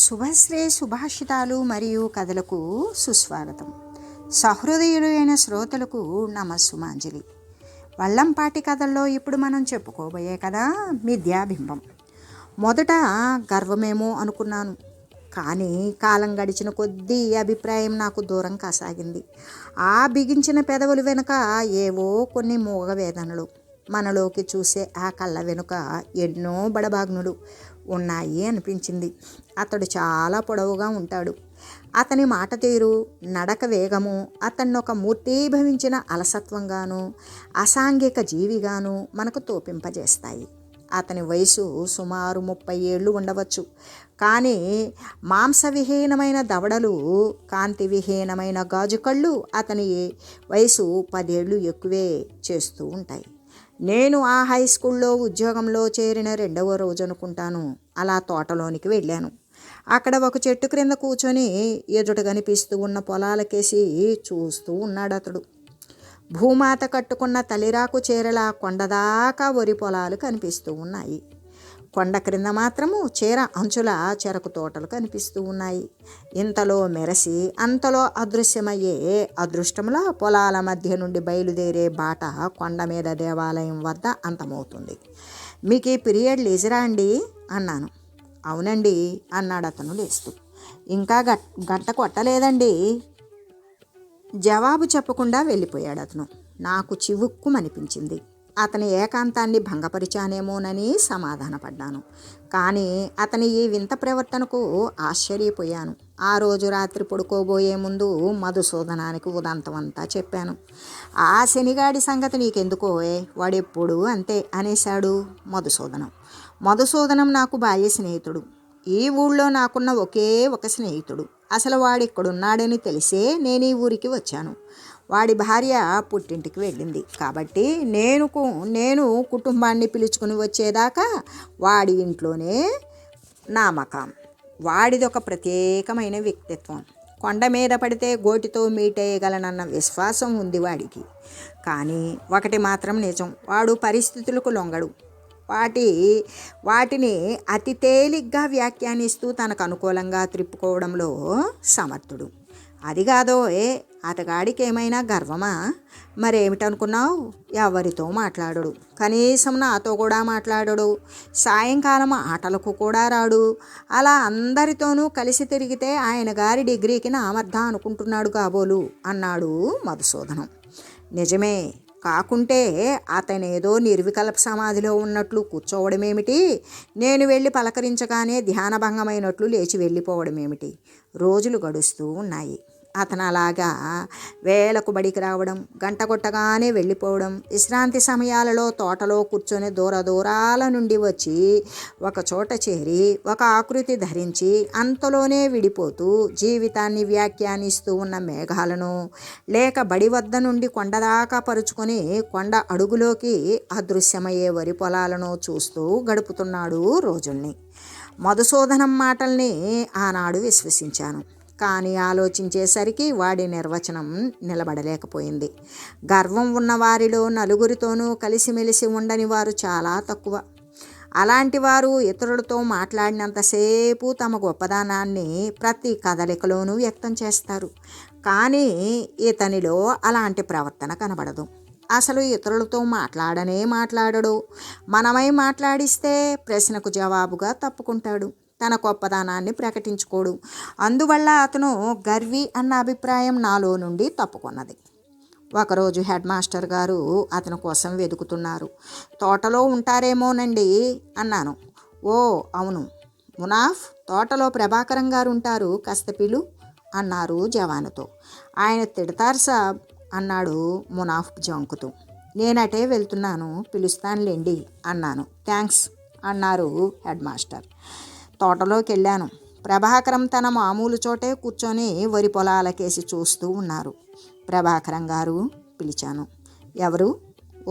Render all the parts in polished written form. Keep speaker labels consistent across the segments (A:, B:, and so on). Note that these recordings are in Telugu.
A: శుభశ్రీ సుభాషితాలు మరియు కథలకు సుస్వాగతం. సహృదయులైన శ్రోతలకు నమస్సుమాంజలి. వల్లంపాటి కథల్లో ఇప్పుడు మనం చెప్పుకోబోయే కథ మిథ్యాబింబం. మొదట గర్వమేమో అనుకున్నాను, కానీ కాలం గడిచిన కొద్దీ ఈ అభిప్రాయం నాకు దూరం కాసాగింది. ఆ బిగించిన పెదవులు వెనుక ఏవో కొన్ని మూగ వేదనలు, మనలోకి చూసే ఆ కళ్ళ వెనుక ఎన్నో బడబాగ్నులు ఉన్నాయి అనిపించింది. అతడు చాలా పొడవుగా ఉంటాడు. అతని మాట తీరు, నడక వేగము అతన్ని ఒక మూర్తీభవించిన అలసత్వంగాను, అసాంఘిక జీవిగాను మనకు తోపింపజేస్తాయి. అతని వయసు సుమారు 30 ఏళ్ళు ఉండవచ్చు. కానీ మాంసవిహీనమైన దవడలు, కాంతివిహీనమైన గాజు కళ్ళు అతని వయసు 10 ఏళ్ళు ఎక్కువే చేస్తూ ఉంటాయి. నేను ఆ హై స్కూల్లో ఉద్యోగంలో చేరిన 2వ రోజు అనుకుంటాను, అలా తోటలోనికి వెళ్ళాను. అక్కడ ఒక చెట్టు క్రింద కూర్చొని ఎదుట కనిపిస్తూ ఉన్న పొలాలకేసి చూస్తూ ఉన్నాడు అతడు. భూమాత కట్టుకున్న తలిరాకు చీరలా కొండదాకా వరి పొలాలు కనిపిస్తూ ఉన్నాయి. కొండ క్రింద మాత్రము చీర అంచుల చెరకు తోటలు కనిపిస్తూ ఉన్నాయి. ఇంతలో మెరసి అంతలో అదృశ్యమయ్యే అదృష్టంలో పొలాల మధ్య నుండి బయలుదేరే బాట కొండ మీద దేవాలయం వద్ద అంతమవుతుంది. మీకు ఈ పీరియడ్ లేజరా అండి అన్నాను. అవునండి అన్నాడు అతను లేస్తూ. ఇంకా గంట కొట్టలేదండి. జవాబు చెప్పకుండా వెళ్ళిపోయాడు అతను. నాకు చివుక్కుమనిపించింది. అతని ఏకాంతాన్ని భంగపరిచానేమోనని సమాధానపడ్డాను. కానీ అతని ఈ వింత ప్రవర్తనకు ఆశ్చర్యపోయాను. ఆ రోజు రాత్రి పడుకోబోయే ముందు మధుసూదనానికి ఉదంతం అంతా చెప్పాను. ఆ శనిగాడి సంగతి నీకెందుకో, వాడెప్పుడు అంతే అనేశాడు మధుసూదనం నాకు బాల్య స్నేహితుడు. ఈ ఊళ్ళో నాకున్న ఒకే ఒక స్నేహితుడు. అసలు వాడిక్కడున్నాడని తెలిసే నేను ఈ ఊరికి వచ్చాను. వాడి భార్య పుట్టింటికి వెళ్ళింది కాబట్టి నేను కుటుంబాన్ని పిలుచుకుని వచ్చేదాకా వాడి ఇంట్లోనే నా మకాం. వాడిది ఒక ప్రత్యేకమైన వ్యక్తిత్వం. కొండ మీద పడితే గోటితో మీటేయగలనన్న విశ్వాసం ఉంది వాడికి. కానీ ఒకటి మాత్రం నిజం, వాడు పరిస్థితులకు లొంగడు. వాటిని అతి తేలిగ్గా వ్యాఖ్యానిస్తూ తనకు అనుకూలంగా త్రిప్పుకోవడంలో సమర్థుడు. అది కాదో అతగాడికి ఏమైనా గర్వమా? మరేమిటనుకున్నావు? ఎవరితో మాట్లాడడు, కనీసం నాతో కూడా మాట్లాడడు. సాయంకాలం ఆటలకు కూడా రాడు. అలా అందరితోనూ కలిసి తిరిగితే ఆయన గారి డిగ్రీకి నామర్థ అనుకుంటున్నాడు కాబోలు అన్నాడు మధుసూదనం. నిజమే, కాకుంటే అతనేదో నిర్వికల్ప సమాధిలో ఉన్నట్లు కూర్చోవడమేమిటి, నేను వెళ్ళి పలకరించగానే ధ్యానభంగమైనట్లు లేచి వెళ్ళిపోవడమేమిటి? రోజులు గడుస్తూ ఉన్నాయి. అతను అలాగా వేలకు బడికి రావడం, గంట కొట్టగానే వెళ్ళిపోవడం, విశ్రాంతి సమయాలలో తోటలో కూర్చొని దూరాల నుండి వచ్చి ఒక చోట చేరి ఒక ఆకృతి ధరించి అంతలోనే విడిపోతూ జీవితాన్ని వ్యాఖ్యానిస్తూ ఉన్న మేఘాలను, లేక బడి వద్ద నుండి కొండదాకా పరుచుకొని కొండ అడుగులోకి అదృశ్యమయ్యే వరి పొలాలను చూస్తూ గడుపుతున్నాడు రోజుల్ని. మధుసూదనం మాటల్ని ఆనాడు విశ్వసించాను. కానీ ఆలోచించేసరికి వాడి నిర్వచనం నిలబడలేకపోయింది. గర్వం ఉన్నవారిలో నలుగురితోనూ కలిసిమెలిసి ఉండని వారు చాలా తక్కువ. అలాంటి వారు ఇతరులతో మాట్లాడినంతసేపు తమ గొప్పదనాన్ని ప్రతి కదలికలోనూ వ్యక్తం చేస్తారు. కానీ ఇతనిలో అలాంటి ప్రవర్తన కనబడదు. అసలు ఇతరులతో మాట్లాడడు. మనమై మాట్లాడిస్తే ప్రశ్నకు జవాబుగా తప్పుకుంటాడు. తన గొప్పదనాన్ని ప్రకటించుకోడు. అందువల్ల అతను గర్వి అన్న అభిప్రాయం నాలో నుండి తప్పుకున్నది. ఒకరోజు హెడ్ మాస్టర్ గారు అతని కోసం వెతుకుతున్నారు. తోటలో ఉంటారేమోనండి అన్నాను. ఓ అవును మునాఫ్, తోటలో ప్రభాకరం గారు ఉంటారు, కాస్త పిలు అన్నారు జవానుతో. ఆయన తిడతారు సాబ్ అన్నాడు మునాఫ్ జంకుతూ. నేనటే వెళ్తున్నాను, పిలుస్తానులేండి అన్నాను. థ్యాంక్స్ అన్నారు హెడ్ మాస్టర్. తోటలోకి వెళ్ళాను. ప్రభాకరం తన మామూలు చోటే కూర్చొని వరి పొలాలకేసి చూస్తూ ఉన్నారు. ప్రభాకరం గారు పిలిచాను. ఎవరు?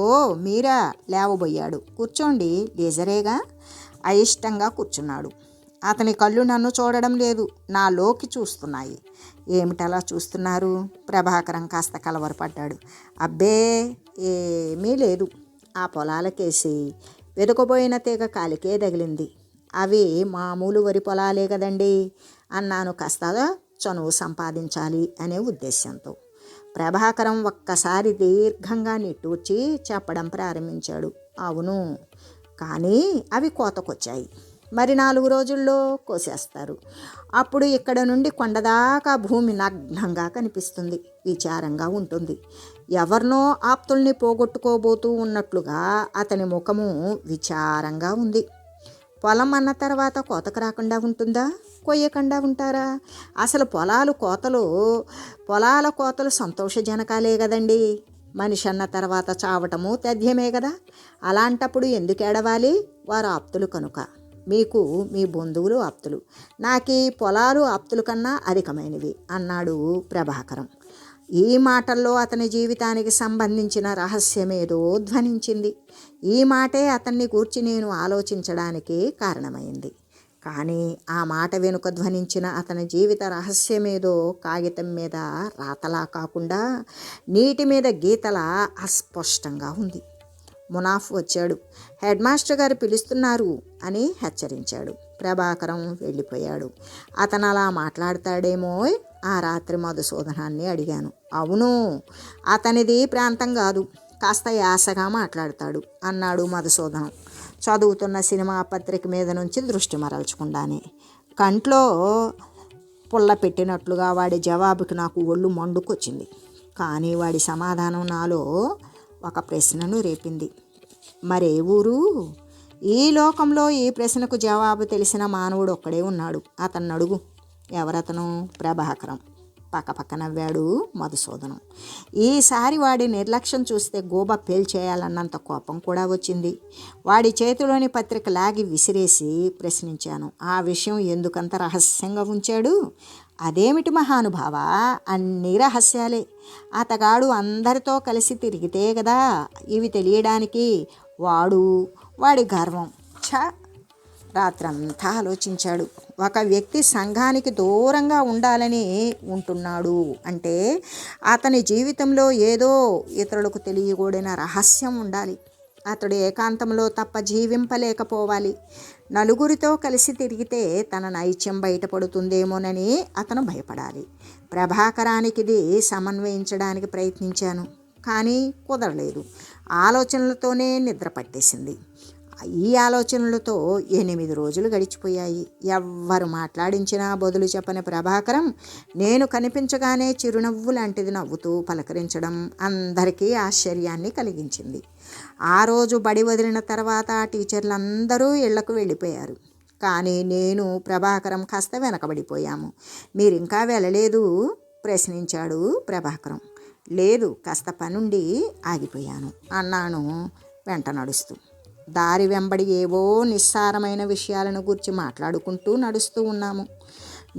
A: ఓ మీరా, లేవబోయాడు. కూర్చోండి, లేజరేగా. అయిష్టంగా కూర్చున్నాడు. అతని కళ్ళు నన్ను చూడడం లేదు, నాలోకి చూస్తున్నాయి. ఏమిటలా చూస్తున్నారు? ప్రభాకరం కాస్త కలవరపడ్డాడు. అబ్బే ఏమీ లేదు, ఆ పొలాలకేసి వెతుకుపోయిన తీగ కాలికే తగిలింది అవి మామూలు వరి పొలాలే కదండి అన్నాను కాస్త చనువు సంపాదించాలి అనే ఉద్దేశంతో. ప్రభాకరం ఒక్కసారి దీర్ఘంగా నిట్టూర్చి చెప్పడం ప్రారంభించాడు. అవును, కానీ అవి కోతకొచ్చాయి. మరి 4 రోజుల్లో కోసేస్తారు. అప్పుడు ఇక్కడ నుండి కొండదాకా భూమి నగ్నంగా కనిపిస్తుంది. విచారంగా ఉంటుంది. ఎవరినో ఆప్తుల్ని పోగొట్టుకోబోతూ ఉన్నట్లుగా అతని ముఖము విచారంగా ఉంది. పొలం అన్న తర్వాత కోతకు రాకుండా ఉంటుందా? కొయ్యకుండా ఉంటారా? అసలు పొలాల కోతలు సంతోషజనకాలే కదండి. మనిషి అన్న తర్వాత చావటము తథ్యమే కదా. అలాంటప్పుడు ఎందుకు ఏడవాలి? వారు ఆప్తులు కనుక. మీకు మీ బంధువులు ఆప్తులు, నాకీ పొలాలు ఆప్తుల కన్నా అధికమైనవి అన్నాడు ప్రభాకరం. ఈ మాటల్లో అతని జీవితానికి సంబంధించిన రహస్యమేదో ధ్వనించింది. ఈ మాటే అతన్ని గూర్చి నేను ఆలోచించడానికి కారణమైంది. కానీ ఆ మాట వెనుక ధ్వనించిన అతని జీవిత రహస్యమేదో కాగితం మీద రాతలా కాకుండా నీటి మీద గీతలా అస్పష్టంగా ఉంది. మునాఫ్ వచ్చాడు. హెడ్ మాస్టర్ గారు పిలుస్తున్నారు అని హెచ్చరించాడు. ప్రభాకరం వెళ్ళిపోయాడు. అతను అలా మాట్లాడతాడేమో ఆ రాత్రి మధుసూదనాన్ని అడిగాను. అవును, అతనిది ప్రాంతం కాదు, కాస్త యాసగా మాట్లాడతాడు అన్నాడు మధుసూదనం చదువుతున్న సినిమా పత్రిక మీద నుంచి దృష్టి మరల్చకుండానే. కంట్లో పుల్ల పెట్టినట్లుగా వాడి జవాబుకి నాకు ఒళ్ళు మండుకొచ్చింది. కానీ వాడి సమాధానం నాలో ఒక ప్రశ్నను రేపింది. మరే ఊరు? ఈ లోకంలో ఈ ప్రశ్నకు జవాబు తెలిసిన మానవుడు ఒక్కడే ఉన్నాడు. అతన్ని అడుగు. ఎవరతను? ప్రభాకరం. పక్కపక్క నవ్వాడు మధుసూదనం. ఈసారి వాడి నిర్లక్ష్యం చూస్తే గోబ పేల్చేయాలన్నంత కోపం కూడా వచ్చింది. వాడి చేతిలోని పత్రిక లాగి విసిరేసి ప్రశ్నించాను. ఆ విషయం ఎందుకంత రహస్యంగా ఉంచాడు? అదేమిటి మహానుభావ, అన్ని రహస్యాలే. అతగాడు అందరితో కలిసి తిరిగితే కదా ఇవి తెలియడానికి. వాడి గర్వం. రాత్రంతా ఆలోచించాడు. ఒక వ్యక్తి సంఘానికి దూరంగా ఉండాలని ఉంటున్నాడు అంటే అతని జీవితంలో ఏదో ఇతరులకు తెలియకూడిన రహస్యం ఉండాలి. అతడు ఏకాంతంలో తప్ప జీవింపలేకపోవాలి. నలుగురితో కలిసి తిరిగితే తన నైత్యం బయటపడుతుందేమోనని అతను భయపడాలి. ప్రభాకరానికిది సమన్వయించడానికి ప్రయత్నించాను, కానీ కుదరలేదు. ఆలోచనలతోనే నిద్ర పట్టేసింది. ఈ ఆలోచనలతో 8 రోజులు గడిచిపోయాయి. ఎవ్వరు మాట్లాడించినా బదులు చెప్పని ప్రభాకరం నేను కనిపించగానే చిరునవ్వు లాంటిది నవ్వుతూ పలకరించడం అందరికీ ఆశ్చర్యాన్ని కలిగించింది. ఆ రోజు బడి వదిలిన తర్వాత టీచర్లందరూ ఇళ్లకు వెళ్ళిపోయారు. కానీ నేను ప్రభాకరం కాస్త వెనకబడిపోయాము. మీరింకా వెళ్ళలేదు? ప్రశ్నించాడు ప్రభాకరం. లేదు, కాస్త పనుండి ఆగిపోయాను అన్నాను వెంట నడుస్తూ. దారి వెంబడి ఏవో నిస్సారమైన విషయాలను గురించి మాట్లాడుకుంటూ నడుస్తూ ఉన్నాము.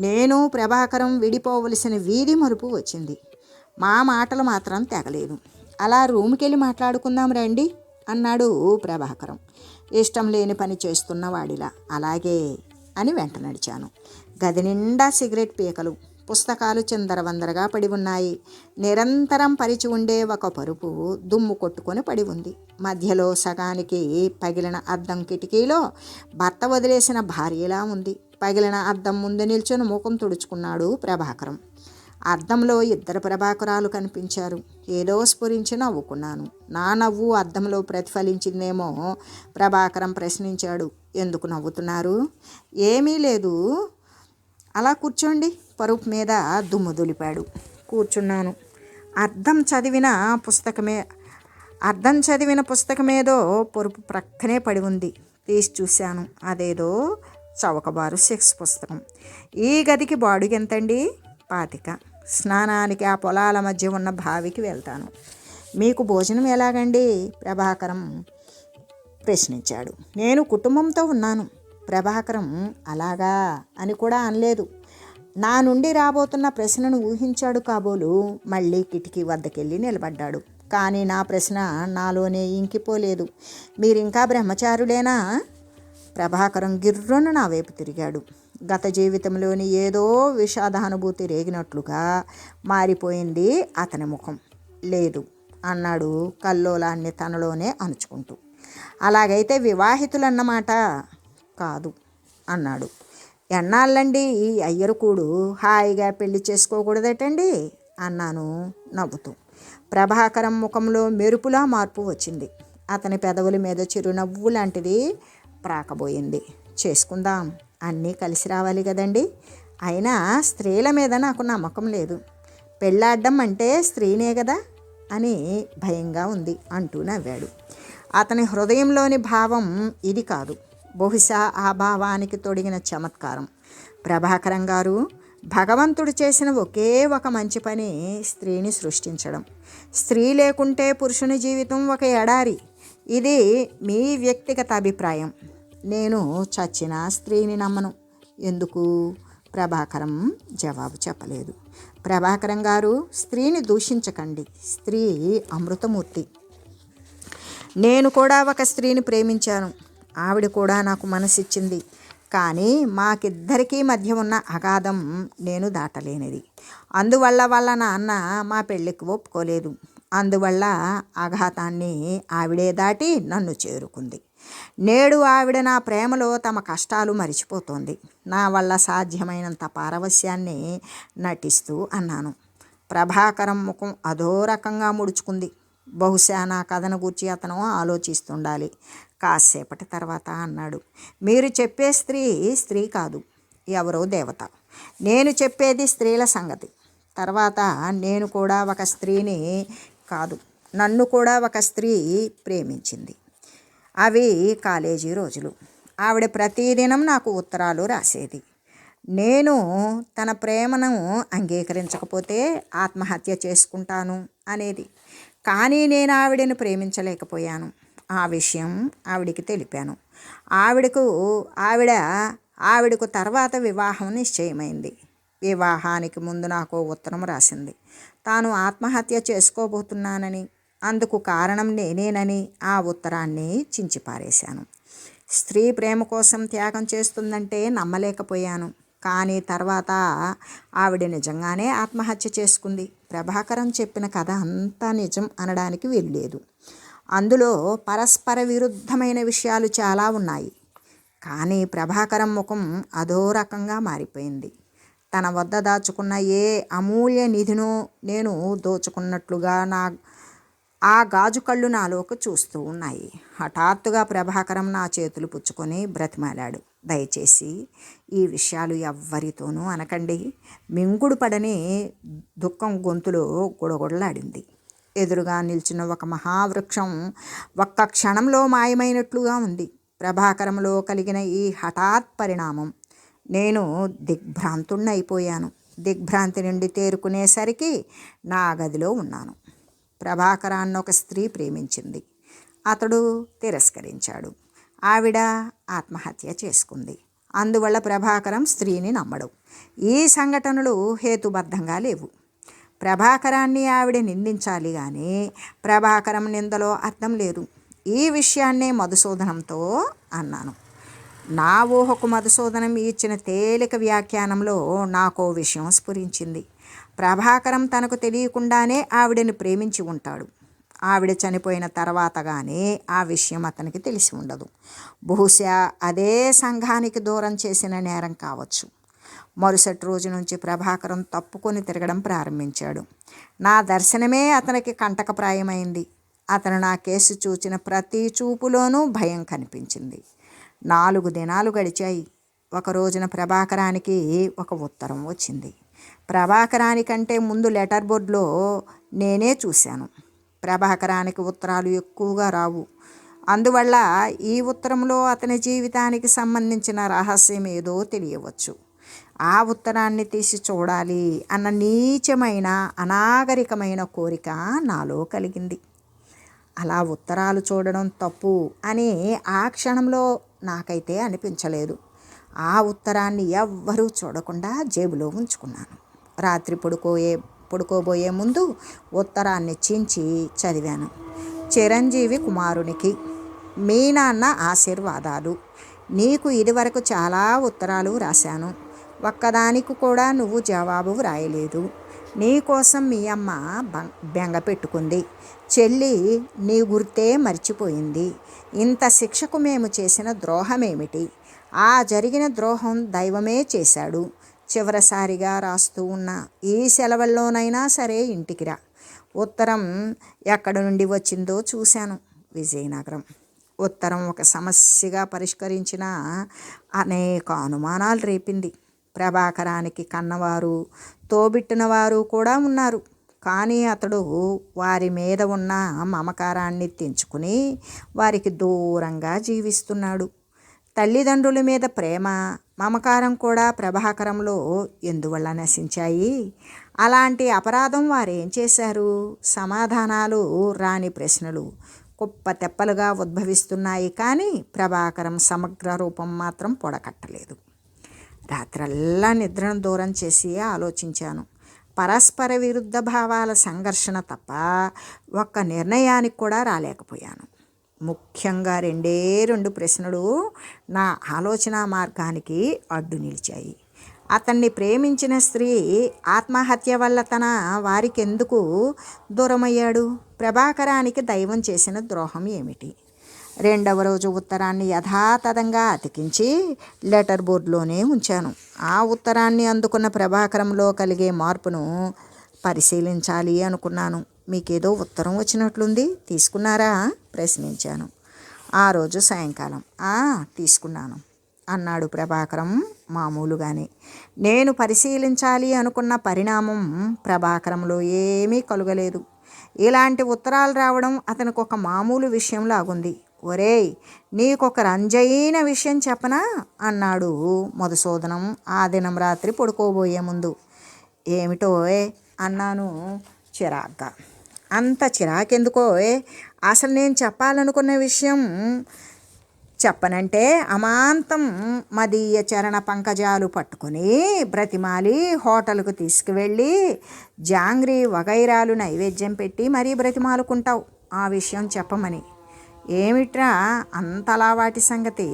A: నేను ప్రభాకరం విడిపోవలసిన వీధి మలుపు వచ్చింది. మా మాటలు మాత్రం తెగలేదు. అలా రూమ్కి వెళ్ళి మాట్లాడుకుందాం రండి అన్నాడు ప్రభాకరం ఇష్టం లేని పని చేస్తున్న వాడిలా. అలాగే అని వెంట నడిచాను. గది నిండా సిగరెట్ పీకలు, పుస్తకాలు చిందరవందరగా పడి ఉన్నాయి. నిరంతరం పరిచి ఉండే ఒక పరుపు దుమ్ము కొట్టుకొని పడి ఉంది. మధ్యలో సగానికి పగిలిన అద్దం కిటికీలో భర్త వదిలేసిన భార్యలా ఉంది. పగిలిన అద్దం ముందు నిల్చొని ముఖం తుడుచుకున్నాడు ప్రభాకరం. అద్దంలో 2 ప్రభాకరాలు కనిపించారు. ఏదో స్ఫురించి నవ్వుకున్నాను. నా నవ్వు అద్దంలో ప్రతిఫలించిందేమో. ప్రభాకరం ప్రశ్నించాడు. ఎందుకు నవ్వుతున్నారు? ఏమీ లేదు, అలా కూర్చోండి. పరుపు మీద దుమ్ము దులిపాడు. కూర్చున్నాను. అద్దం చదివిన పుస్తకమేదో పరుపు ప్రక్కనే పడి ఉంది. తీసి చూశాను. అదేదో చౌకబారు సెక్స్ పుస్తకం. ఈ గదికి బాడుగ ఎంతండి? 25. స్నానానికి ఆ పొలాల మధ్య ఉన్న బావికి వెళ్తాను. మీకు భోజనం ఎలాగండి? ప్రభాకరం ప్రశ్నించాడు. నేను కుటుంబంతో ఉన్నాను. ప్రభాకరం అలాగా అని కూడా అనలేదు. నా నుండి రాబోతున్న ప్రశ్నను ఊహించాడు కాబోలు. మళ్ళీ కిటికీ వద్దకెళ్ళి నిలబడ్డాడు. కానీ నా ప్రశ్న నాలోనే ఇంకిపోలేదు. మీరింకా బ్రహ్మచారులేనా? ప్రభాకరం గిర్రున నా వైపు తిరిగాడు. గత జీవితంలోని ఏదో విషాదానుభూతి రేగినట్లుగా మారిపోయింది అతని ముఖం. లేదు అన్నాడు కల్లోలాన్ని తనలోనే అణుచుకుంటూ. అలాగైతే వివాహితులన్నమాట? కాదు. అన్నాడు. ఎన్నాళ్ళండి ఈ అయ్యరుకూడు హాయిగా పెళ్లి చేసుకోకూడదటండి అన్నాను నవ్వుతూ. ప్రభాకరం ముఖంలో మెరుపులా మార్పు వచ్చింది. అతని పెదవుల మీద చిరునవ్వు లాంటిది ప్రాకబోయింది. చేసుకుందాం, అన్నీ కలిసి రావాలి కదండి. అయినా స్త్రీల మీద నాకు నమ్మకం లేదు. పెళ్ళాడ్డం అంటే స్త్రీనే కదా అని భయంగా ఉంది అంటూ నవ్వాడు. అతని హృదయంలోని భావం ఇది కాదు, బహుశా ఆ భావానికి తొడిగిన చమత్కారం. ప్రభాకరం గారు, భగవంతుడు చేసిన ఒకే ఒక మంచి పని స్త్రీని సృష్టించడం. స్త్రీ లేకుంటే పురుషుని జీవితం ఒక ఎడారి. ఇది మీ వ్యక్తిగత అభిప్రాయం. నేను చచ్చిన స్త్రీని నమ్మను. ఎందుకు? ప్రభాకరం జవాబు చెప్పలేదు. ప్రభాకరం గారు, స్త్రీని దూషించకండి. స్త్రీ అమృతమూర్తి. నేను కూడా ఒక స్త్రీని ప్రేమించాను. ఆవిడ కూడా నాకు మనసిచ్చింది. కానీ మాకిద్దరికీ మధ్య ఉన్న అగాధం నేను దాటలేనిది. అందువల్ల వాళ్ళ నాన్న మా పెళ్ళికి ఒప్పుకోలేదు. అందువల్ల అఘాతాన్ని ఆవిడే దాటి నన్ను చేరుకుంది. నేడు ఆవిడ నా ప్రేమలో తమ కష్టాలు మరిచిపోతోంది. నా వల్ల సాధ్యమైనంత పారవస్యాన్ని నటిస్తూ అన్నాను. ప్రభాకరం ముఖం అదో రకంగా ముడుచుకుంది. బహుశా నా కథను గూర్చి అతను ఆలోచిస్తుండాలి. కాసేపటి తర్వాత అన్నాడు, మీరు చెప్పే స్త్రీ స్త్రీ కాదు, ఎవరో దేవత. నేను చెప్పేది స్త్రీల సంగతి. తర్వాత నేను కూడా ఒక స్త్రీని కాదు, నన్ను కూడా ఒక స్త్రీ ప్రేమించింది. అవి కాలేజీ రోజులు. ఆవిడ ప్రతిదినం నాకు ఉత్తరాలు రాసేది. నేను తన ప్రేమను అంగీకరించకపోతే ఆత్మహత్య చేసుకుంటాను అనేది. కానీ నేను ఆవిడను ప్రేమించలేకపోయాను. ఆ విషయం ఆవిడికి తెలిపాను. ఆవిడకు తర్వాత వివాహం నిశ్చయమైంది. వివాహానికి ముందు నాకు ఉత్తరం రాసింది. తాను ఆత్మహత్య చేసుకోబోతున్నానని, అందుకు కారణం నేనేనని ఆ ఉత్తరాన్ని చించిపారేశాను. స్త్రీ ప్రేమ కోసం త్యాగం చేస్తుందంటే నమ్మలేకపోయాను. కానీ తర్వాత ఆవిడ నిజంగానే ఆత్మహత్య చేసుకుంది. ప్రభాకరం చెప్పిన కథ అంతా నిజం అనడానికి వీల్లేదు. అందులో పరస్పర విరుద్ధమైన విషయాలు చాలా ఉన్నాయి. కానీ ప్రభాకరం ముఖం అదో రకంగా మారిపోయింది. తన వద్ద దాచుకున్న ఏ అమూల్య నిధినో నేను దోచుకున్నట్లుగా ఆ గాజు కళ్ళు నాలోకి చూస్తూ ఉన్నాయి. హఠాత్తుగా ప్రభాకరం నా చేతులు పుచ్చుకొని బ్రతిమాలాడు. దయచేసి ఈ విషయాలు ఎవ్వరితోనూ అనకండి. మింగుడు పడని దుఃఖం గొంతులో గుడగొడలాడింది. ఎదురుగా నిల్చున్న ఒక మహావృక్షం ఒక్క క్షణంలో మాయమైనట్లుగా ఉంది. ప్రభాకరంలో కలిగిన ఈ హఠాత్ పరిణామం నేను దిగ్భ్రాంతుణ్ణైపోయాను. దిగ్భ్రాంతి నుండి తేరుకునేసరికి నా గదిలో ఉన్నాను. ప్రభాకరాన్ని ఒక స్త్రీ ప్రేమించింది. అతడు తిరస్కరించాడు. ఆవిడ ఆత్మహత్య చేసుకుంది. అందువల్ల ప్రభాకరం స్త్రీని నమ్మడు. ఈ సంఘటనలు హేతుబద్ధంగా లేవు. ప్రభాకరాన్ని ఆవిడ నిందించాలి కానీ ప్రభాకరం నిందలో అర్థం లేదు. ఈ విషయాన్నే మధుసూదనంతో అన్నాను. నా ఊహకు మధుసూదనం ఇచ్చిన తేలిక వ్యాఖ్యానంలో నాకో విషయం స్ఫురించింది. ప్రభాకరం తనకు తెలియకుండానే ఆవిడని ప్రేమించి ఉంటాడు. ఆవిడ చనిపోయిన తర్వాత కానీ ఆ విషయం అతనికి తెలిసి ఉండదు. బహుశా అదే సంఘానికి దూరం చేసిన నేరం కావచ్చు. మరుసటి రోజు నుంచి ప్రభాకరం తప్పుకొని తిరగడం ప్రారంభించాడు. నా దర్శనమే అతనికి కంటకప్రాయమైంది. అతను నా కేసు చూచిన ప్రతి చూపులోనూ భయం కనిపించింది. 4 దినాలు గడిచాయి. ఒక రోజున ప్రభాకరానికి ఒక ఉత్తరం వచ్చింది. ప్రభాకరానికంటే ముందు లెటర్ బోర్డులో నేనే చూశాను. ప్రభాకరానికి ఉత్తరాలు ఎక్కువగా రావు. అందువల్ల ఈ ఉత్తరంలో అతని జీవితానికి సంబంధించిన రహస్యం ఏదో తెలియవచ్చు. ఆ ఉత్తరాన్ని తీసి చూడాలి అన్న నీచమైన అనాగరికమైన కోరిక నాలో కలిగింది. అలా ఉత్తరాలు చూడడం తప్పు అని ఆ క్షణంలో నాకైతే అనిపించలేదు. ఆ ఉత్తరాన్ని ఎవ్వరూ చూడకుండా జేబులో ఉంచుకున్నాను. రాత్రి పడుకోబోయే ముందు ఉత్తరాన్ని చించి చదివాను. చిరంజీవి కుమారునికి, మీ నాన్న ఆశీర్వాదాలు. నీకు ఇదివరకు చాలా ఉత్తరాలు రాశాను. ఒక్కదానికి కూడా నువ్వు జవాబు వ్రాయలేదు. నీకోసం మీ అమ్మ బెంగ పెట్టుకుంది. చెల్లి నీ గుర్తే మర్చిపోయింది. ఇంత శిక్షకు మేము చేసిన ద్రోహమేమిటి? ఆ జరిగిన ద్రోహం దైవమే చేశాడు. చివరిసారిగా రాస్తూ ఉన్న ఈ సెలవుల్లోనైనా సరే ఇంటికి రా. ఉత్తరం ఎక్కడి నుండి వచ్చిందో చూశాను. విజయనగరం. ఉత్తరం ఒక సమస్యగా పరిష్కరించిన అనేక అనుమానాలు రేపింది. ప్రభాకరానికి కన్నవారు, తోబిట్టినవారు కూడా ఉన్నారు. కానీ అతడు వారి మీద ఉన్న మమకారాన్ని తెంచుకుని వారికి దూరంగా జీవిస్తున్నాడు. తల్లిదండ్రుల మీద ప్రేమ, మమకారం కూడా ప్రభాకరంలో ఎందువల్ల నశించాయి? అలాంటి అపరాధం వారేం చేశారు? సమాధానాలు రాని ప్రశ్నలు కుప్ప తెప్పలుగా ఉద్భవిస్తున్నాయి. కానీ ప్రభాకరం సమగ్ర రూపం మాత్రం పొడకట్టలేదు. రాత్రల్లా నిద్రను దూరం చేసి ఆలోచించాను. పరస్పర విరుద్ధ భావాల సంఘర్షణ తప్ప ఒక్క నిర్ణయానికి కూడా రాలేకపోయాను. ముఖ్యంగా రెండు ప్రశ్నలు నా ఆలోచన మార్గానికి అడ్డు నిలిచాయి. అతన్ని ప్రేమించిన స్త్రీ ఆత్మహత్య వల్ల తన వారికెందుకు దూరమయ్యాడు? ప్రభాకరానికి దైవం చేసిన ద్రోహం ఏమిటి? రెండవ రోజు ఉత్తరాన్ని యథాతథంగా అతికించి లెటర్ బోర్డులోనే ఉంచాను. ఆ ఉత్తరాన్ని అందుకున్న ప్రభాకరంలో కలిగే మార్పును పరిశీలించాలి అనుకున్నాను. మీకేదో ఉత్తరం వచ్చినట్లుంది, తీసుకున్నారా? ప్రశ్నించాను. ఆ రోజు సాయంకాలం తీసుకున్నాను అన్నాడు ప్రభాకరం మామూలుగానే. నేను పరిశీలించాలి అనుకున్న పరిణామం ప్రభాకరంలో ఏమీ కలుగలేదు. ఇలాంటి ఉత్తరాలు రావడం అతనికి ఒక మామూలు విషయం లాగుంది. ఒరేయ్, నీకొక రంజైన విషయం చెప్పనా అన్నాడు మధుసూదనం ఆ దినం రాత్రి పడుకోబోయే ముందు. ఏమిటో అన్నాను చిరాగ్గా. అంత చిరాకెందుకో? అసలు నేను చెప్పాలనుకున్న విషయం చెప్పనంటే అమాంతం మదీయ చరణ పంకజాలు పట్టుకొని బ్రతిమాలి హోటల్కు తీసుకువెళ్ళి జాంగ్రీ వగైరాలు నైవేద్యం పెట్టి మరీ బ్రతిమాలుకుంటావు ఆ విషయం చెప్పమని. ఏమిట్రా అంతలా వాటి సంగతి?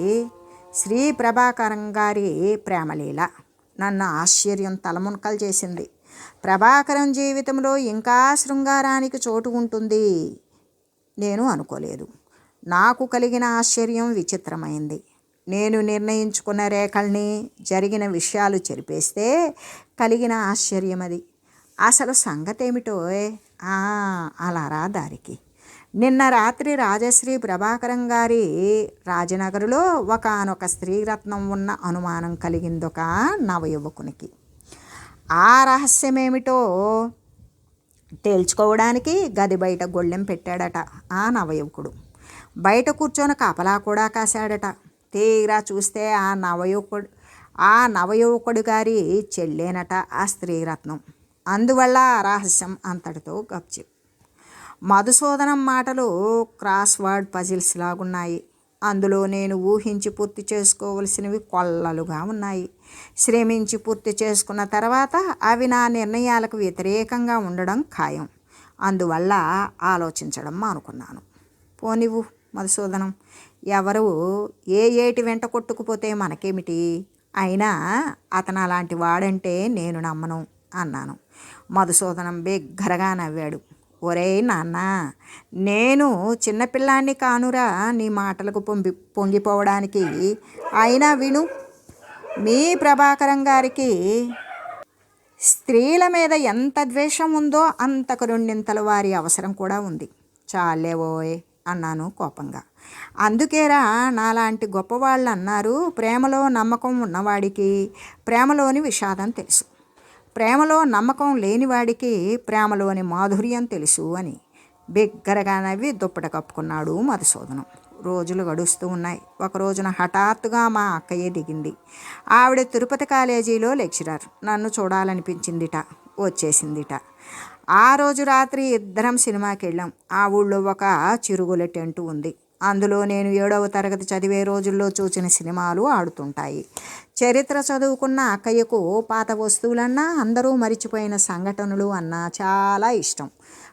A: శ్రీ ప్రభాకరం గారి ప్రేమలీల నన్ను ఆశ్చర్యం తలమునకలు చేసింది. ప్రభాకరం జీవితంలో ఇంకా శృంగారానికి చోటు ఉంటుంది నేను అనుకోలేదు. నాకు కలిగిన ఆశ్చర్యం విచిత్రమైంది. నేను నిర్ణయించుకున్న రేఖల్ని, జరిగిన విషయాలు చెరిపేస్తే కలిగిన ఆశ్చర్యం అది. అసలు సంగతేమిటో అలా రా దారికి. నిన్న రాత్రి రాజశ్రీ ప్రభాకరం గారి రాజనగరులో ఒకానొక స్త్రీరత్నం ఉన్న అనుమానం కలిగిందొక నవయువకునికి. ఆ రహస్యమేమిటో తేల్చుకోవడానికి గది బయట గొళ్ళెం పెట్టాడట ఆ నవయువకుడు. బయట కూర్చొని కాపలా కూడా కాశాడట. తీరా చూస్తే ఆ నవయువకుడు గారి చెల్లేనట ఆ స్త్రీరత్నం. అందువల్ల ఆ రహస్యం అంతటితో గప్చి. మధుసూదనం మాటలు క్రాస్వర్డ్ పజిల్స్ లాగున్నాయి. అందులో నేను ఊహించి పూర్తి చేసుకోవలసినవి కొల్లలుగా ఉన్నాయి. శ్రమించి పూర్తి చేసుకున్న తర్వాత అవి నా నిర్ణయాలకు వ్యతిరేకంగా ఉండడం ఖాయం. అందువల్ల ఆలోచించడం మానుకున్నాను. పోనివ్వు మధుసూదనం, ఎవరు ఏటి వెంట కొట్టుకుపోతే మనకేమిటి? అయినా అతను అలాంటి వాడంటే నేను నమ్మను అన్నాను. మధుసూదనం బిగ్గరగా నవ్వాడు. ఒరేయ్ నాన్న, నేను చిన్నపిల్లాన్ని కానురా నీ మాటలకు పొంగిపోవడానికి. అయినా విను, మీ ప్రభాకరం గారికి స్త్రీల మీద ఎంత ద్వేషం ఉందో అంతకు రెండింతల వారి అవసరం కూడా ఉంది. చాలేవోయ్ అన్నాను కోపంగా. అందుకేరా నాలాంటి గొప్పవాళ్ళు అన్నారు, ప్రేమలో నమ్మకం ఉన్నవాడికి ప్రేమలోని విషాదం తెలుసు, ప్రేమలో నమ్మకం లేనివాడికి ప్రేమలోని మాధుర్యం తెలుసు అని. బిగ్గరగా నవ్వి దుప్పట కప్పుకున్నాడు మధుసూదనం. రోజులు గడుస్తూ ఉన్నాయి. ఒక రోజున హఠాత్తుగా మా అక్కయ్య దిగింది. ఆవిడ తిరుపతి కాలేజీలో లెక్చరర్. నన్ను చూడాలనిపించిందిట, వచ్చేసిందిట. ఆ రోజు రాత్రి ఇద్దరం సినిమాకి వెళ్ళాం. ఆ ఊళ్ళో ఒక చిరుగుల టెంటు ఉంది. అందులో నేను 7వ తరగతి చదివే రోజుల్లో చూసిన సినిమాలు ఆడుతుంటాయి. చరిత్ర చదువుకున్న అక్కయ్యకు పాత వస్తువులన్నా, అందరూ మరిచిపోయిన సంఘటనలు అన్నా చాలా ఇష్టం.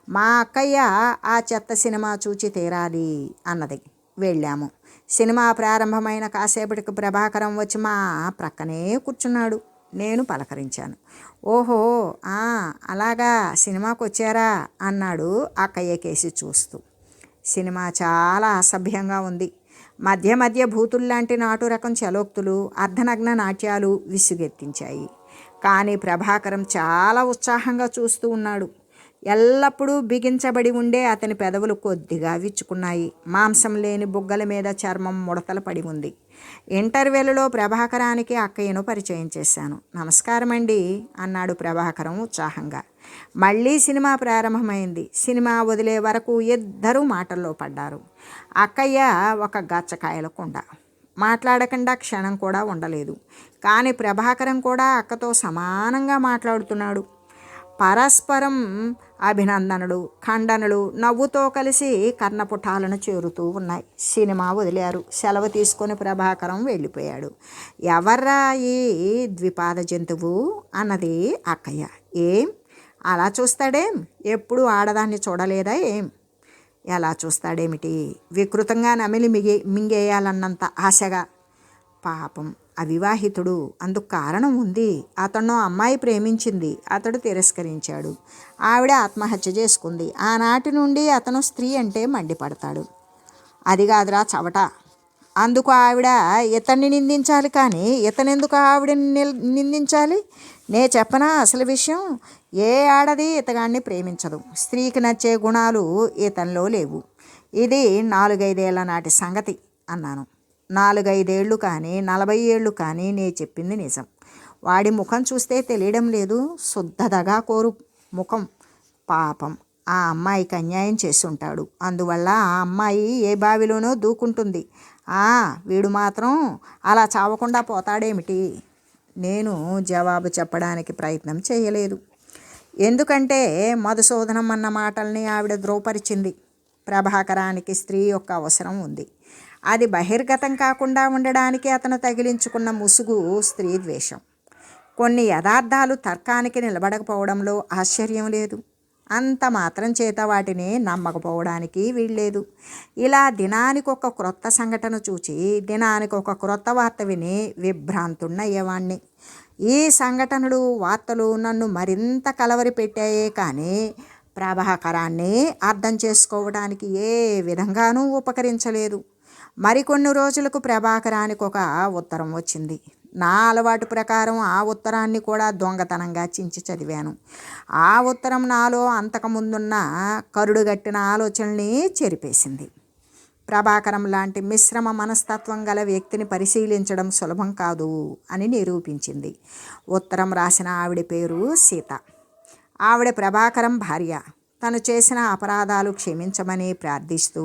A: మా అక్కయ్య ఆ చెత్త సినిమా చూచి తీరాలి అన్నది. వెళ్ళాము. సినిమా ప్రారంభమైన కాసేపటికి ప్రభాకరం వచ్చి మా ప్రక్కనే కూర్చున్నాడు. నేను పలకరించాను. ఓహో, అలాగా, సినిమాకి వచ్చారా అన్నాడు అక్కయ్య కేసి చూస్తూ. సినిమా చాలా అసభ్యంగా ఉంది. మధ్య మధ్య భూతుల్లాంటి నాటు రకం చలోక్తులు, అర్ధనగ్న నాట్యాలు విసుగెత్తించాయి. కానీ ప్రభాకరం చాలా ఉత్సాహంగా చూస్తూ ఉన్నాడు. ఎల్లప్పుడూ బిగించబడి ఉండే అతని పెదవులు కొద్దిగా విచ్చుకున్నాయి. మాంసం లేని బుగ్గల మీద చర్మం ముడతలు పడి ఉంది. ఇంటర్వెల్లో ప్రభాకరానికి అక్కయ్యను పరిచయం చేశాను. నమస్కారం అండి అన్నాడు ప్రభాకరం ఉత్సాహంగా. మళ్ళీ సినిమా ప్రారంభమైంది. సినిమా వదిలే వరకు ఇద్దరూ మాటల్లో పడ్డారు. అక్కయ్య ఒక గచ్చకాయల కుండ. మాట్లాడకుండా క్షణం కూడా ఉండలేదు. కానీ ప్రభాకరం కూడా అక్కతో సమానంగా మాట్లాడుతున్నాడు. పరస్పరం అభినందనలు, ఖండనలు నవ్వుతో కలిసి కర్ణపుటాలను చేరుతూ ఉన్నాయి. సినిమా వదిలారు. సెలవు తీసుకొని ప్రభాకరం వెళ్ళిపోయాడు. ఎవర్రా ఈ ద్విపాద జంతువు అన్నది అక్కయ్య. ఏం అలా చూస్తాడేం? ఎప్పుడు ఆడదాన్ని చూడలేదా ఏం? ఎలా చూస్తాడేమిటి? వికృతంగా నమిలి మింగేయాలన్నంత ఆశగా. పాపం అవివాహితుడు. అందుకు కారణం ఉంది. అతను అమ్మాయి ప్రేమించింది. అతడు తిరస్కరించాడు. ఆవిడ ఆత్మహత్య చేసుకుంది. ఆనాటి నుండి అతను స్త్రీ అంటే మండిపడతాడు. అది కాదురా చవట. అందుకు ఆవిడ ఇతన్ని నిందించాలి, కానీ ఇతనెందుకు ఆవిడని నిందించాలి? నే చెప్పనా అసలు విషయం? ఏ ఆడది ఇతగాన్ని ప్రేమించదు. స్త్రీకి నచ్చే గుణాలు ఇతనిలో లేవు. ఇది 4-5 ఏళ్ల నాటి సంగతి అన్నాను. 4-5 ఏళ్ళు కానీ 40 ఏళ్ళు కానీ నే చెప్పింది నిజం. వాడి ముఖం చూస్తే తెలియడం లేదు. శుద్ధదగా కోరు ముఖం. పాపం ఆ అమ్మాయికి అన్యాయం చేసుంటాడు. అందువల్ల ఆ అమ్మాయి ఏ బావిలోనో దూకుంటుంది. వీడు మాత్రం అలా చావకుండా పోతాడేమిటి? నేను జవాబు చెప్పడానికి ప్రయత్నం చేయలేదు. ఎందుకంటే మధుసూదనం అన్న మాటల్ని ఆవిడ ధ్రువపరిచింది. ప్రభాకరానికి స్త్రీ యొక్క అవసరం ఉంది. అది బహిర్గతం కాకుండా ఉండడానికి అతను తగిలించుకున్న ముసుగు స్త్రీ ద్వేషం. కొన్ని యథార్థాలు తర్కానికి నిలబడకపోవడంలో ఆశ్చర్యం లేదు. అంత మాత్రం చేత వాటిని నమ్మకపోవడానికి వీల్లేదు. ఇలా దినానికి ఒక క్రొత్త సంఘటన చూచి దినానికి ఒక క్రొత్త వార్త విని విభ్రాంతున్నయ్యేవాణ్ణి. ఈ సంఘటనలు, వార్తలు నన్ను మరింత కలవరి పెట్టాయే కానీ ప్రభాకరాన్ని అర్థం చేసుకోవడానికి ఏ విధంగానూ ఉపకరించలేదు. మరికొన్ని రోజులకు ప్రభాకరానికి ఒక ఉత్తరం వచ్చింది. నా అలవాటు ప్రకారం ఆ ఉత్తరాన్ని కూడా దొంగతనంగా చించి చదివాను. ఆ ఉత్తరం నాలో అంతకుముందున్న కరుడుగట్టిన ఆలోచనల్ని చెరిపేసింది. ప్రభాకరం లాంటి మిశ్రమ మనస్తత్వం గల వ్యక్తిని పరిశీలించడం సులభం కాదు అని నిరూపించింది. ఉత్తరం రాసిన ఆవిడ పేరు సీత. ఆవిడ ప్రభాకరం భార్య. తను చేసిన అపరాధాలు క్షమించమని ప్రార్థిస్తూ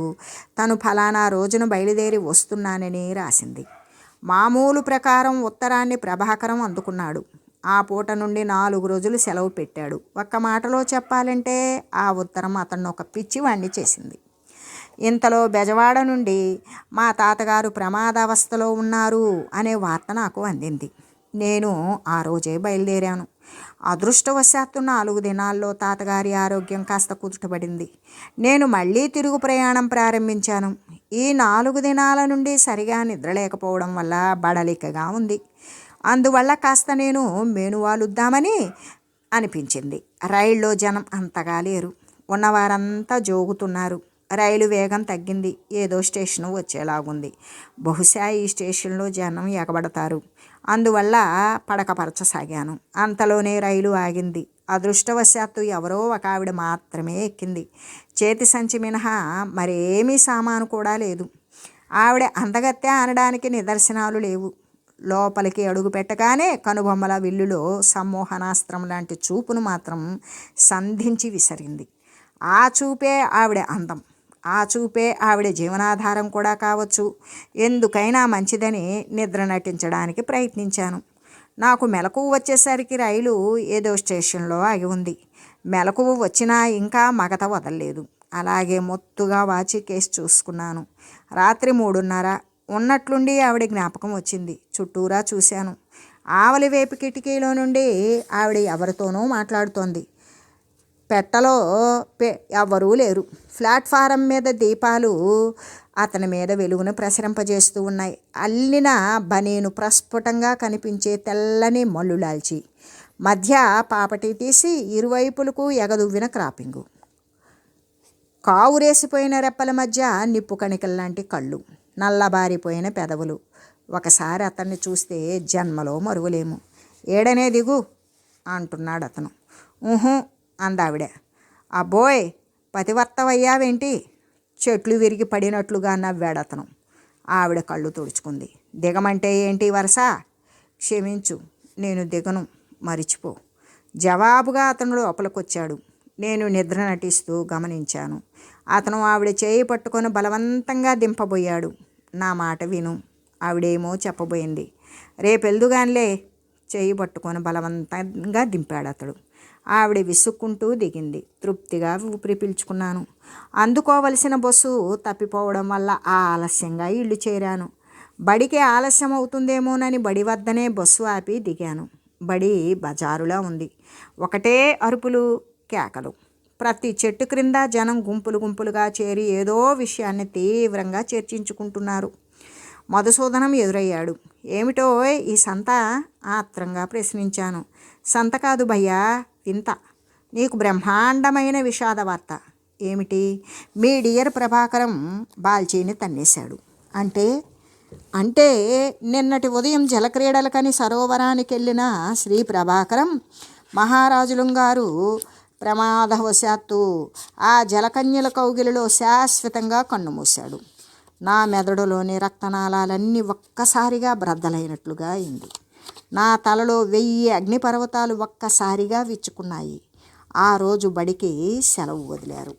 A: తను ఫలానా రోజున బయలుదేరి వస్తున్నానని రాసింది. మామూలు ప్రకారం ఉత్తరాన్ని ప్రభాకరం అందుకున్నాడు. ఆ పూట నుండి 4 రోజులు సెలవు పెట్టాడు. ఒక్క మాటలో చెప్పాలంటే ఆ ఉత్తరం అతన్ని ఒక పిచ్చివాణ్ణి చేసింది. ఇంతలో బెజవాడ నుండి మా తాతగారు ప్రమాదావస్థలో ఉన్నారు అనే వార్త నాకు అందింది. నేను ఆ రోజే బయలుదేరాను. అదృష్టవశాత్తు 4 దినాల్లో తాతగారి ఆరోగ్యం కాస్త కుదుటపడింది. నేను మళ్ళీ తిరుగు ప్రయాణం ప్రారంభించాను. ఈ 4 దినాల నుండి సరిగా నిద్రలేకపోవడం వల్ల బడలికగా ఉంది. అందువల్ల కాస్త నేను మేనువాలుద్దామని అనిపించింది. రైల్లో జనం అంతగా లేరు. ఉన్నవారంతా జోగుతున్నారు. రైలు వేగం తగ్గింది. ఏదో స్టేషను వచ్చేలాగుంది. బహుశా ఈ స్టేషన్లో జనం ఎగబడతారు. అందువల్ల పడకపరచసాగాను. అంతలోనే రైలు ఆగింది. అదృష్టవశాత్తు ఎవరో ఒక ఆవిడ మాత్రమే ఎక్కింది. చేతి సంచి మినహా మరేమీ సామాను కూడా లేదు. ఆవిడ అందగత్తె అనడానికి నిదర్శనాలు లేవు. లోపలికి అడుగు పెట్టగానే కనుబొమ్మల విల్లులో సమ్మోహనాస్త్రం లాంటి చూపును మాత్రం సంధించి విసిరింది. ఆ చూపే ఆవిడ అందం. ఆ చూపే ఆవిడ జీవనాధారం కూడా కావచ్చు. ఎందుకైనా మంచిదని నిద్ర నటించడానికి ప్రయత్నించాను. నాకు మెలకువ వచ్చేసరికి రైలు ఏదో స్టేషన్లో ఆగి ఉంది. మెలకువ వచ్చినా ఇంకా మగత వదలలేదు. అలాగే మొత్తుగా వాచి కేసు చూసుకున్నాను. రాత్రి 3:30 ఉన్నట్లుండి ఆవిడ జ్ఞాపకం వచ్చింది. చుట్టూరా చూశాను. ఆవలి వైపు కిటికీలో నుండి ఆవిడ ఎవరితోనో మాట్లాడుతోంది. పెట్టలో ఎవ్వరూ లేరు. ప్లాట్ఫారం మీద దీపాలు అతని మీద వెలుగును ప్రసరింపజేస్తూ ఉన్నాయి. అల్లిన బనీను ప్రస్ఫుటంగా కనిపించే తెల్లని మల్లులాల్చి మధ్య పాపటి తీసి ఇరువైపులకు ఎగదువ్విన క్రాపింగు, కావురేసిపోయిన రెప్పల మధ్య నిప్పు కణికల్లాంటి కళ్ళు, నల్లబారిపోయిన పెదవులు. ఒకసారి అతన్ని చూస్తే జన్మలో మరువలేము. ఏడనే దిగు అంటున్నాడు అతను. ఊహూ అందావిడ. అబ్బోయ్, పతివర్తవయ్యావేంటి? చెట్లు విరిగి పడినట్లుగా నవ్వాడతను. ఆవిడ కళ్ళు తుడుచుకుంది. దిగమంటే ఏంటి వరస? క్షమించు, నేను దిగను, మరిచిపో. జవాబుగా అతను లోపలికొచ్చాడు. నేను నిద్ర నటిస్తూ గమనించాను. అతను ఆవిడ చేయి పట్టుకొని బలవంతంగా దింపబోయాడు. నా మాట విను, ఆవిడేమో చెప్పబోయింది. రేపెళ్దుగానిలే. చేయి పట్టుకొని బలవంతంగా దింపాడు అతడు. ఆవిడ విసుక్కుంటూ దిగింది. తృప్తిగా ఊపిరి పీల్చుకున్నాను. అందుకోవలసిన బస్సు తప్పిపోవడం వల్ల ఆలస్యంగా ఇల్లు చేరాను. బడికి ఆలస్యం అవుతుందేమోనని బడి వద్దనే బస్సు ఆపి దిగాను. బడి బజారులా ఉంది. ఒకటే అరుపులు, కేకలు. ప్రతి చెట్టు క్రింద జనం గుంపులు గుంపులుగా చేరి ఏదో విషయాన్ని తీవ్రంగా చర్చించుకుంటున్నారు. మధుసూదనం ఎదురయ్యాడు. ఏమిటో ఈ సంత? ఆత్రంగా ప్రశ్నించాను. సంత కాదు భయ్యా, వింత. నీకు బ్రహ్మాండమైన విషాద వార్త. ఏమిటి? మీ డియర్ ప్రభాకరం బాల్చీని తన్నేశాడు. అంటే నిన్నటి ఉదయం జలక్రీడలకని సరోవరానికి వెళ్ళిన శ్రీ ప్రభాకరం మహారాజులం గారు ప్రమాదవశాత్తు ఆ జలకన్యల కౌగిలిలో శాశ్వతంగా కన్నుమూశాడు. నా మెదడులోని రక్తనాళాలన్నీ ఒక్కసారిగా బ్రద్దలైనట్లుగా అయింది. నా తలలో 1000 అగ్నిపర్వతాలు ఒక్కసారిగా విచ్చుకున్నాయి. ఆ రోజు బడికి సెలవు వదిలారు.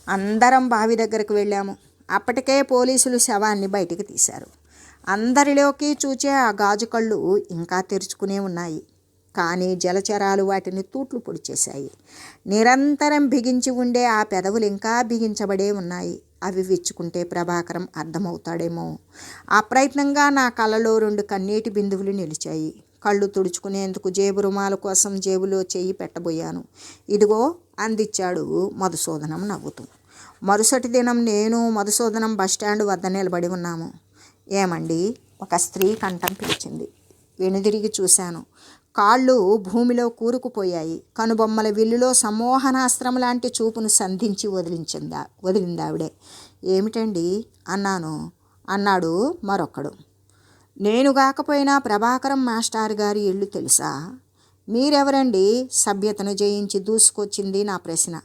A: అందరం బావి దగ్గరకు వెళ్ళాము. అప్పటికే పోలీసులు శవాన్ని బయటికి తీశారు. అందరిలోకి చూచే ఆ గాజు కళ్ళు ఇంకా తెరుచుకునే ఉన్నాయి. కానీ జలచరాలు వాటిని తూట్లు పొడిచేశాయి. నిరంతరం బిగించి ఉండే ఆ పెదవులు ఇంకా బిగించబడే ఉన్నాయి. అవి విచ్చుకుంటే ప్రభాకరం అర్థమవుతాడేమో. అప్రయత్నంగా నా కళ్ళలో 2 కన్నీటి బిందువులు నిలిచాయి. కళ్ళు తుడుచుకునేందుకు జేబు రుమాల కోసం జేబులో చెయ్యి పెట్టబోయాను. ఇదిగో అందించాడు మధుసూదనం నవ్వుతూ. మరుసటి దినం నేను మధుసూదనం బస్టాండ్ వద్ద నిలబడి ఉన్నాము. ఏమండి? ఒక స్త్రీ కంఠం పిలిచింది. వెనుదిరిగి చూశాను. కాళ్ళు భూమిలో కూరుకుపోయాయి. కనుబొమ్మల విల్లులో సమ్మోహనాస్త్రం లాంటి చూపును సంధించి వదిలిందావిడే. ఏమిటండి అన్నాడు మరొకడు. నేను కాకపోయినా ప్రభాకరం మాస్టర్ గారి ఇల్లు తెలుసా? మీరెవరండి? సభ్యతను జయించి దూసుకొచ్చింది నా ప్రశ్న.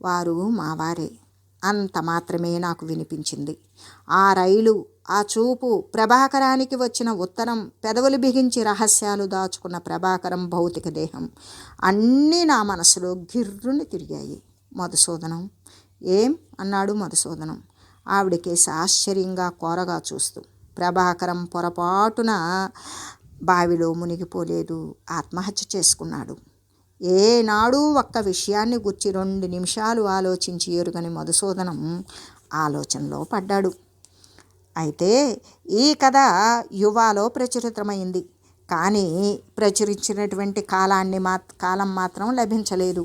A: వారు మావారే. అంత మాత్రమే నాకు వినిపించింది. ఆ రైలు, ఆ చూపు, ప్రభాకరానికి వచ్చిన ఉత్తరం, పెదవులు బిగించి రహస్యాలు దాచుకున్న ప్రభాకరం భౌతిక దేహం అన్నీ నా మనసులో గిర్రుని తిరిగాయి. మధుసూదనం ఏం? అన్నాడు మధుసూదనం ఆవిడకేసి ఆశ్చర్యంగా కోరగా చూస్తూ. ప్రభాకరం పొరపాటున బావిలో మునిగిపోలేదు, ఆత్మహత్య చేసుకున్నాడు. ఏనాడు ఒక్క విషయాన్ని గుర్చి 2 నిమిషాలు ఆలోచించి ఎరుగని మధుసూదనం ఆలోచనలో పడ్డాడు. అయితే ఈ కథ యువాలో ప్రచురితమైంది. కానీ ప్రచురించినటువంటి కాలం మాత్రం లభించలేదు.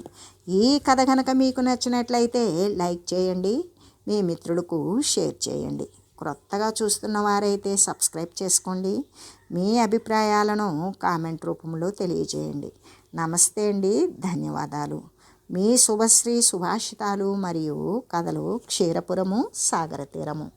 A: ఈ కథ కనుక మీకు నచ్చినట్లయితే లైక్ చేయండి, మీ మిత్రులకు షేర్ చేయండి. క్రొత్తగా చూస్తున్న వారైతే సబ్స్క్రైబ్ చేసుకోండి. మీ అభిప్రాయాలను కామెంట్ రూపంలో తెలియజేయండి. నమస్తే అండి, ధన్యవాదాలు. మీ శుభశ్రీ సుభాషితాలు మరియు కథలు క్షీరపురము సాగర తీరము.